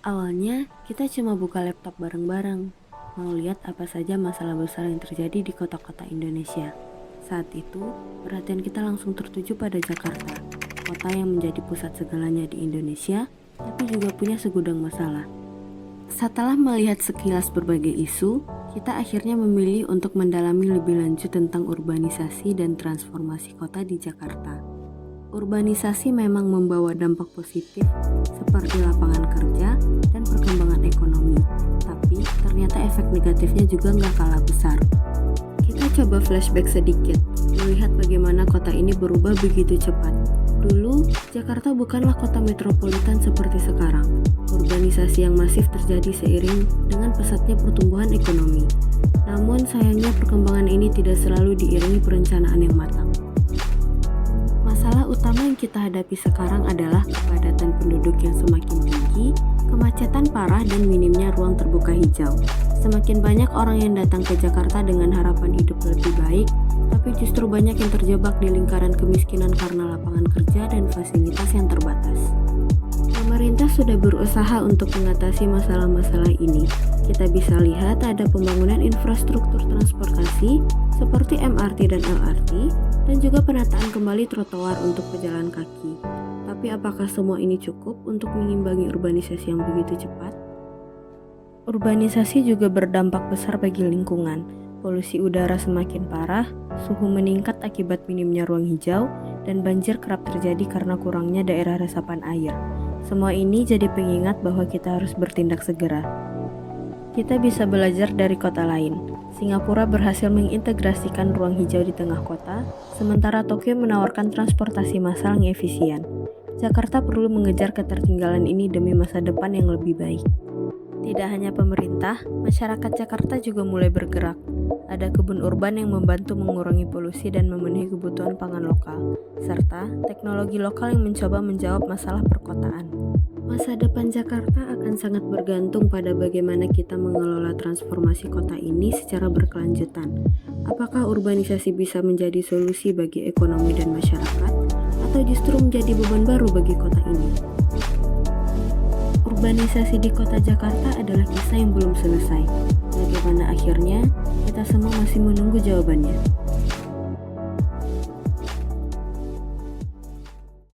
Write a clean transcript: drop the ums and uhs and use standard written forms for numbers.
Awalnya, kita cuma buka laptop bareng-bareng, mau lihat apa saja masalah besar yang terjadi di kota-kota Indonesia. Saat itu, perhatian kita langsung tertuju pada Jakarta, kota yang menjadi pusat segalanya di Indonesia, tapi juga punya segudang masalah. Setelah melihat sekilas berbagai isu, kita akhirnya memilih untuk mendalami lebih lanjut tentang urbanisasi dan transformasi kota di Jakarta. Urbanisasi memang membawa dampak positif seperti lapangan kerja dan perkembangan ekonomi, tapi ternyata efek negatifnya juga nggak kalah besar. Kita coba flashback sedikit, melihat bagaimana kota ini berubah begitu cepat. Dulu, Jakarta bukanlah kota metropolitan seperti sekarang. Urbanisasi yang masif terjadi seiring dengan pesatnya pertumbuhan ekonomi. Namun sayangnya perkembangan ini tidak selalu diiringi perencanaan yang matang. Masalah utama yang kita hadapi sekarang adalah kepadatan penduduk yang semakin tinggi, kemacetan parah, dan minimnya ruang terbuka hijau. Semakin banyak orang yang datang ke Jakarta dengan harapan hidup lebih baik, tapi justru banyak yang terjebak di lingkaran kemiskinan karena lapangan kerja dan fasilitas yang terbatas. Pemerintah sudah berusaha untuk mengatasi masalah-masalah ini. Kita bisa lihat ada pembangunan infrastruktur transportasi seperti MRT dan LRT, dan juga penataan kembali trotoar untuk pejalan kaki. Tapi apakah semua ini cukup untuk mengimbangi urbanisasi yang begitu cepat? Urbanisasi juga berdampak besar bagi lingkungan. Polusi udara semakin parah, suhu meningkat akibat minimnya ruang hijau, dan banjir kerap terjadi karena kurangnya daerah resapan air. Semua ini jadi pengingat bahwa kita harus bertindak segera. Kita bisa belajar dari kota lain. Singapura berhasil mengintegrasikan ruang hijau di tengah kota, sementara Tokyo menawarkan transportasi massal yang efisien. Jakarta perlu mengejar ketertinggalan ini demi masa depan yang lebih baik. Tidak hanya pemerintah, masyarakat Jakarta juga mulai bergerak. Ada kebun urban yang membantu mengurangi polusi dan memenuhi kebutuhan pangan lokal, serta teknologi lokal yang mencoba menjawab masalah perkotaan. Masa depan Jakarta akan sangat bergantung pada bagaimana kita mengelola transformasi kota ini secara berkelanjutan. Apakah urbanisasi bisa menjadi solusi bagi ekonomi dan masyarakat, atau justru menjadi beban baru bagi kota ini? Urbanisasi di kota Jakarta adalah kisah yang belum selesai. Bagaimana akhirnya, kita semua masih menunggu jawabannya.